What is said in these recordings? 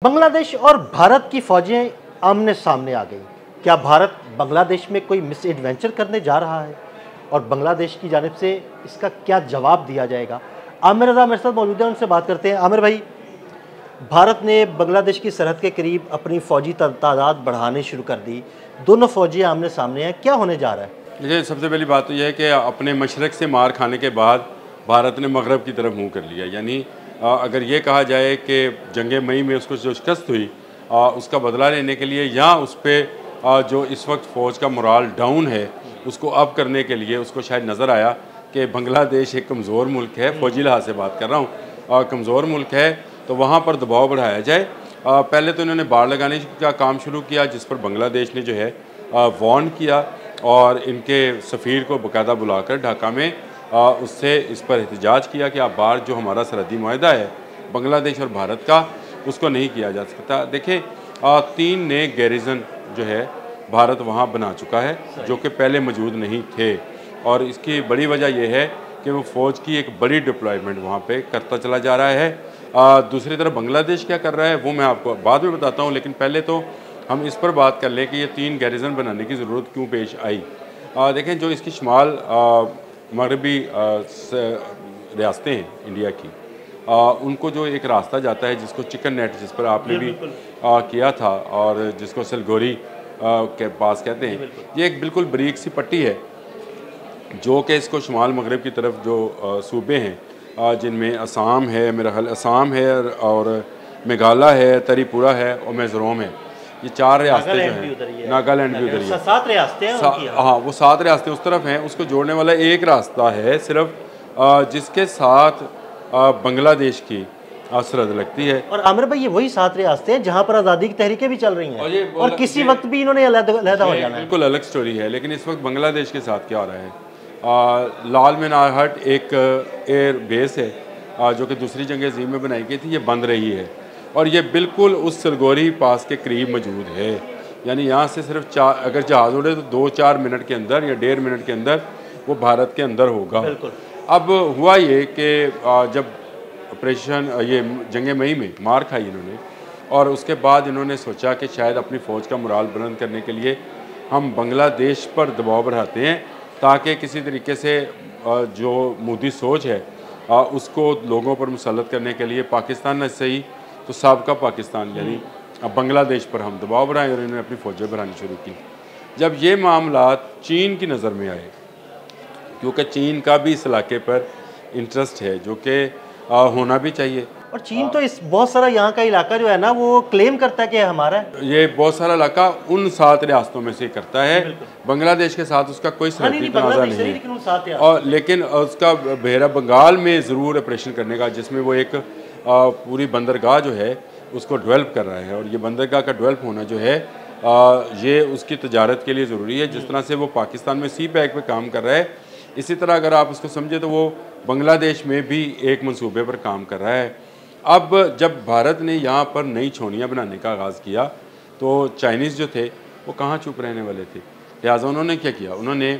बांग्लादेश और भारत की फौजें आमने सामने आ गई। क्या भारत बांग्लादेश में कोई मिस एडवेंचर करने जा रहा है और बांग्लादेश की जानिब से इसका क्या जवाब दिया जाएगा? आमिर रज़ा मेरे साथ मौजूद है, उनसे बात करते हैं। आमिर भाई, भारत ने बांग्लादेश की सरहद के करीब अपनी फौजी तादाद बढ़ानी शुरू कर दी। दोनों फौजी आमने सामने हैं, क्या होने जा रहा है? देखिए, सबसे पहली बात तो यह है कि अपने मशरक़ से मार खाने के बाद भारत ने मगरब की तरफ मुँह कर लिया। यानी अगर ये कहा जाए कि जंग मई में उसको जो शिकस्त हुई उसका बदला लेने के लिए या उस पर जो इस वक्त फ़ौज का मोराल डाउन है उसको अप करने के लिए उसको शायद नज़र आया कि बांग्लादेश एक कमज़ोर मुल्क है, फ़ौजी लिहाज से बात कर रहा हूँ, कमज़ोर मुल्क है, तो वहाँ पर दबाव बढ़ाया जाए। पहले तो इन्होंने बाड़ लगाने का काम शुरू किया, जिस पर बांग्लादेश ने जो है वार्न किया और इनके सफ़ीर को बाकायदा बुलाकर ढाका में उससे इस पर एहतजाज किया कि आप बार जो हमारा सरहदी मुआहदा है बांग्लादेश और भारत का, उसको नहीं किया जा सकता। देखिए, 3 नए गैरिजन जो है भारत वहाँ बना चुका है जो कि पहले मौजूद नहीं थे, और इसकी बड़ी वजह यह है कि वो फ़ौज की एक बड़ी डिप्लॉयमेंट वहाँ पे करता चला जा रहा है। दूसरी तरफ बांग्लादेश क्या कर रहा है वो मैं आपको बाद में बताता हूँ, लेकिन पहले तो हम इस पर बात कर लें कि ये 3 गैरिजन बनाने की ज़रूरत क्यों पेश आई। देखें, जो इसकी शुमाल मगरबी रियासतें हैं इंडिया की, उनको जो एक रास्ता जाता है जिसको चिकन नेट, जिस पर आपने भी किया था, और जिसको सलगोरी के पास कहते हैं, ये एक बिल्कुल बारीक सी पट्टी है जो कि इसको शुमाल मगरब की तरफ जो सूबे हैं जिनमें असम है, मेरा ख्याल असम है, और मेघालय है, त्रिपुरा है और मिज़ोरम है, ये 4 रियासतें जो हैं, नागालैंड भी उधर ही है, 7 रियासतें हैं। हाँ, वो 7 रियासतें उस तरफ हैं। उसको जोड़ने वाला एक रास्ता है सिर्फ, जिसके साथ बांग्लादेश की सरहद लगती है। और आमिर भाई, ये वही 7 रियासतें हैं जहाँ पर आज़ादी की तहरीकें भी चल रही हैं और किसी वक्त भी इन्होंने अलग-अलग हो जाना है। बिल्कुल अलग स्टोरी है। लेकिन इस वक्त बांग्लादेश के साथ क्या हो रहा है, लाल मीनार एक एयर बेस है जो कि दूसरी जंग अज़ीम में बनाई गई थी, ये बंद रही है और ये बिल्कुल उस सलगोरी पास के करीब मौजूद है। यानी यहाँ से सिर्फ अगर जहाज़ उड़े तो 2-4 मिनट के अंदर या 1.5 मिनट के अंदर वो भारत के अंदर होगा। अब हुआ ये कि जब ऑपरेशन ये जंग मई में मार खाई इन्होंने, और उसके बाद इन्होंने सोचा कि शायद अपनी फ़ौज का मोराल बुलंद करने के लिए हम बांग्लादेश पर दबाव बढ़ाते हैं, ताकि किसी तरीके से जो मोदी सोच है उसको लोगों पर मुसल्लत करने के लिए पाकिस्तान न सही तो साबका पाकिस्तान यानी बांग्लादेश पर हम दबाव बढ़ाएं, और इन्होंने अपनी फ़ौजें बढ़ानी शुरू की। जब ये मामलात चीन की नज़र में आए, क्योंकि चीन का भी इस इलाके पर इंटरेस्ट है जो कि होना भी चाहिए, और चीन तो इस बहुत सारा यहाँ का इलाका जो है ना वो क्लेम करता है कि हमारा है। ये बहुत सारा इलाका उन 7 रियासतों में से करता है। बांग्लादेश के साथ उसका कोई सरहदी तनाज़ा नहीं है, और लेकिन उसका बहरा बंगाल में ज़रूर ऑपरेशन करने का, जिसमें वो एक पूरी बंदरगाह जो है उसको डेवलप कर रहा है, और ये बंदरगाह का डेवलप होना जो है ये उसकी तजारत के लिए ज़रूरी है। जिस तरह से वो पाकिस्तान में सी पैक पे काम कर रहा है, इसी तरह अगर आप उसको समझे तो वो बांग्लादेश में भी एक मंसूबे पर काम कर रहा है। अब जब भारत ने यहाँ पर नई छावनियाँ बनाने का आगाज़ किया तो चाइनीज़ जो थे वो कहाँ चुप रहने वाले थे, लिहाजा उन्होंने क्या किया, उन्होंने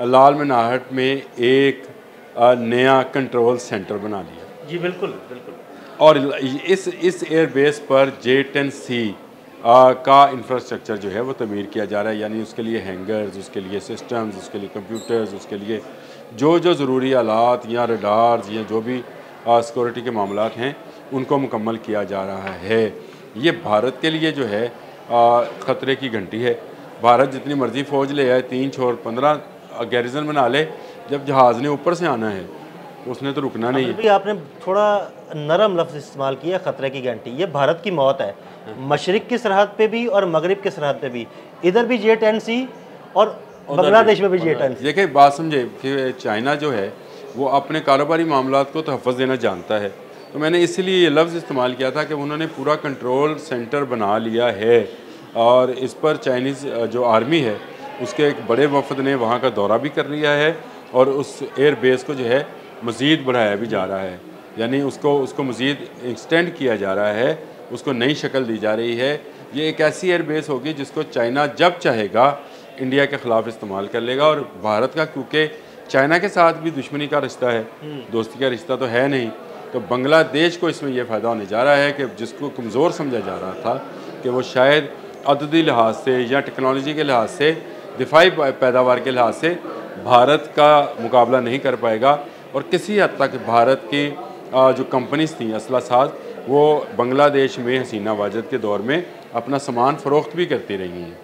लाल मीनार में एक नया कंट्रोल सेंटर बना लिया। जी बिल्कुल बिल्कुल। और इस एयरबेस पर J-10C का इंफ्रास्ट्रक्चर जो है वो तमीर किया जा रहा है। यानी उसके लिए हैंगर्स, उसके लिए सिस्टम्स, उसके लिए कंप्यूटर्स, उसके लिए जो ज़रूरी आलात या रडार्स या जो भी सिक्योरिटी के मामलात हैं उनको मुकम्मल किया जा रहा है। ये भारत के लिए जो है ख़तरे की घंटी है। भारत जितनी मर्ज़ी फ़ौज ले आए, 3 छोर 15 गैरिजन बना ले, जब जहाज़ ने ऊपर से आना है उसने तो रुकना नहीं है। आपने थोड़ा नरम लफ्ज़ इस्तेमाल किया, ख़तरे की घंटी। ये भारत की मौत है, मशरिक़ की सरहद पे भी और मगरिब की सरहद पे भी, इधर भी J-10C और बांग्लादेश में भी J-10C। देखिए, बात समझे कि चाइना जो है वो अपने कारोबारी मामलात को तहफ़्फ़ुज़ देना जानता है, तो मैंने इसलिए ये लफ्ज़ इस्तेमाल किया था कि उन्होंने पूरा कंट्रोल सेंटर बना लिया है, और इस पर चाइनीज़ जो आर्मी है उसके एक बड़े वफद ने वहाँ का दौरा भी कर लिया है, और उस एयर बेस को जो है मज़ीद बढ़ाया भी जा रहा है। यानी उसको मज़ीद एक्सटेंड किया जा रहा है, उसको नई शक्ल दी जा रही है। ये एक ऐसी एयर बेस होगी जिसको चाइना जब चाहेगा इंडिया के ख़िलाफ़ इस्तेमाल कर लेगा, और भारत का क्योंकि चाइना के साथ भी दुश्मनी का रिश्ता है, दोस्ती का रिश्ता तो है नहीं, तो बांग्लादेश को इसमें यह फ़ायदा होने जा रहा है कि जिसको कमज़ोर समझा जा रहा था कि वो शायद अददी लिहाज से या टेक्नोलॉजी के लिहाज से, दिफाई पैदावार के लिहाज से भारत का मुकाबला नहीं कर पाएगा, और किसी हद तक भारत की जो कंपनीज थी असला साज, वो बांग्लादेश में हसीना वाजिद के दौर में अपना सामान फ़रोख्त भी करती रही हैं,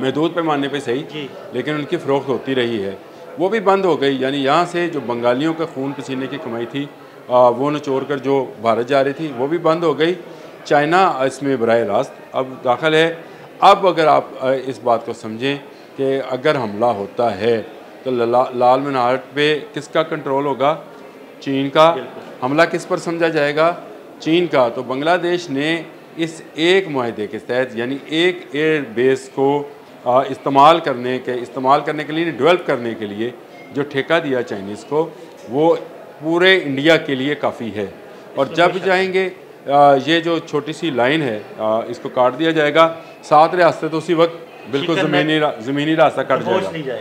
महदूद पैमाने पे सही, लेकिन उनकी फ़रोख्त होती रही है, वो भी बंद हो गई। यानी यहाँ से जो बंगालियों का खून पसीने की कमाई थी वो निचोड़ कर जो भारत जा रही थी, वो भी बंद हो गई। चाइना इसमें बराह रास्त अब दाखिल है। अब अगर आप इस बात को समझें कि अगर हमला होता है तो लाल मीनार पे किसका कंट्रोल होगा? चीन का। हमला किस पर समझा जाएगा? चीन का। तो बांग्लादेश ने इस एक मुआहदे के तहत, यानी एक एयर बेस को इस्तेमाल करने के लिए, डेवलप करने के लिए जो ठेका दिया चाइनीज़ को, वो पूरे इंडिया के लिए काफ़ी है। और जब जाएंगे ये जो छोटी सी लाइन है इसको काट दिया जाएगा, 7 रियासतें तो उसी वक्त बिल्कुल ज़मीनी रास्ता कट जाएगा,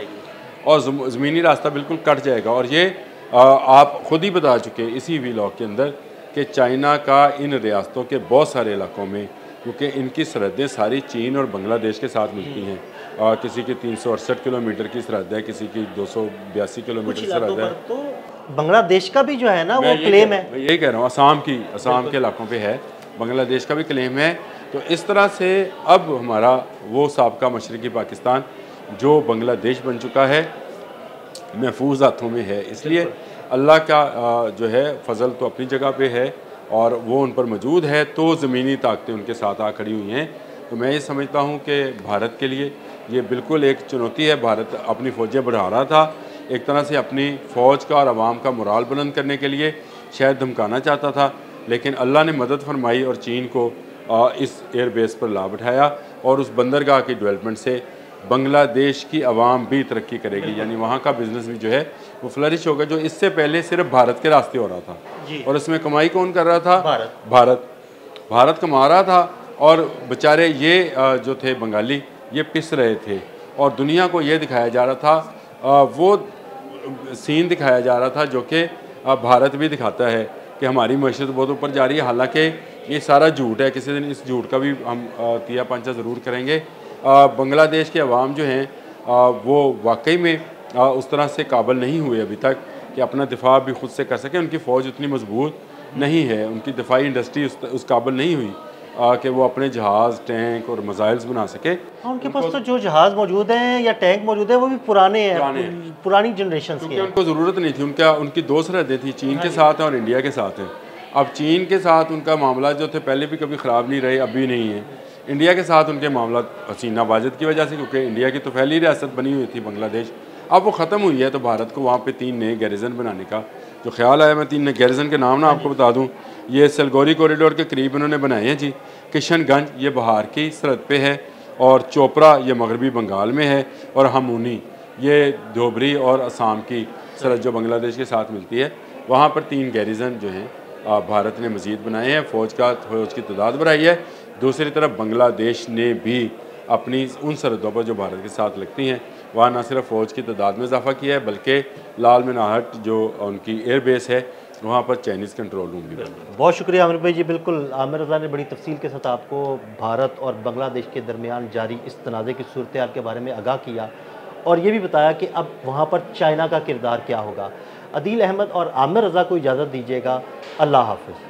और ज़मीनी रास्ता बिल्कुल कट जाएगा। और ये आप ख़ुद ही बता चुके इसी व्लॉग के अंदर कि चाइना का इन रियासतों के बहुत सारे इलाकों में, क्योंकि इनकी सरहदें सारी चीन और बांग्लादेश के साथ मिलती हैं, किसी की 368 किलोमीटर की सरहद है, किसी की 282 किलोमीटर सरहद है। तो बांग्लादेश का भी जो है ना वो क्लेम है। मैं यही कह रहा हूँ, असम के इलाकों पे है, बांग्लादेश का भी क्लेम है। तो इस तरह से अब हमारा वो साबका मशरक़ी पाकिस्तान जो बांग्लादेश बन चुका है, महफूज हाथों में है। इसलिए अल्लाह का जो है फ़ज़ल तो अपनी जगह पे है और वो उन पर मौजूद है, तो ज़मीनी ताकतें उनके साथ आ खड़ी हुई हैं। तो मैं ये समझता हूँ कि भारत के लिए ये बिल्कुल एक चुनौती है। भारत अपनी फ़ौजें बढ़ा रहा था, एक तरह से अपनी फ़ौज का और आवाम का मोराल बुलंद करने के लिए शायद धमकाना चाहता था, लेकिन अल्लाह ने मदद फरमाई और चीन को इस एयर बेस पर ला बैठाया, और उस बंदरगाह की डेवलपमेंट से बांग्लादेश की आवाम भी तरक्की करेगी। यानी वहाँ का बिज़नेस भी जो है वो फ्लरिश होगा, जो इससे पहले सिर्फ भारत के रास्ते हो रहा था। और इसमें कमाई कौन कर रहा था? भारत कमा रहा था, और बेचारे ये जो थे बंगाली, ये पिस रहे थे, और दुनिया को ये दिखाया जा रहा था, वो सीन दिखाया जा रहा था जो कि भारत भी दिखाता है कि हमारी मईशत बहुत ऊपर जा रही है। हालांकि ये सारा झूठ है, किसी दिन इस झूठ का भी हम तिया पंचा ज़रूर करेंगे। बांग्लादेश के अवाम जो हैं वो वाकई में उस तरह से काबिल नहीं हुए अभी तक कि अपना दिफा भी खुद से कर सकें। उनकी फ़ौज उतनी मजबूत नहीं है, उनकी दिफाई इंडस्ट्री उस काबिल नहीं हुई कि वो अपने जहाज़, टैंक और मिसाइल्स बना सके। उनके पास तो जो जहाज़ मौजूद हैं या टैंक मौजूद है वो भी पुराने हैं, पुरानी जनरेशन के। उनको ज़रूरत नहीं थी, उनकी 2 सरहदें थी, चीन के साथ हैं और इंडिया के साथ हैं। अब चीन के साथ उनका मामला जो थे पहले भी कभी ख़राब नहीं रहे, अभी नहीं है। इंडिया के साथ उनके मामला हसीना वाजिद की वजह से, क्योंकि इंडिया की तो पहली रियासत बनी हुई थी बांग्लादेश, अब वो ख़त्म हुई है। तो भारत को वहाँ पे 3 नए गैरिजन बनाने का जो ख्याल आया, मैं 3 नए गैरिजन के नाम ना आपको बता दूँ। ये सलगोरी कॉरिडोर के करीब उन्होंने बनाए हैं जी। किशनगंज ये बिहार की सरहद पे है, और चोपड़ा ये मगरबी बंगाल में है, और हमूनी ये धोबरी और असम की सरहद जो बांग्लादेश के साथ मिलती है, वहाँ पर 3 गैरिजन जो हैं भारत ने मज़ीद बनाए हैं। फ़ौज की तादाद बढ़ाई है। दूसरी तरफ बांग्लादेश ने भी अपनी उन सरहदों पर जो भारत के साथ लगती हैं, वहाँ न सिर्फ फ़ौज की तादाद में इजाफा किया है, बल्कि लाल मीनार जो उनकी एयर बेस है वहाँ पर चाइनीज़ कंट्रोल रूम भी बना। बहुत शुक्रिया आमिर भाई जी। बिल्कुल, आमिर रज़ा ने बड़ी तफसील के साथ आपको भारत और बांग्लादेश के दरमियान जारी इस तनाज़े की सूरत-ए-हाल के बारे में आगाह किया, और ये भी बताया कि अब वहाँ पर चाइना का किरदार क्या होगा। अदील अहमद और आमिर रज़ा को इजाज़त दीजिएगा। अल्लाह हाफ़िज़।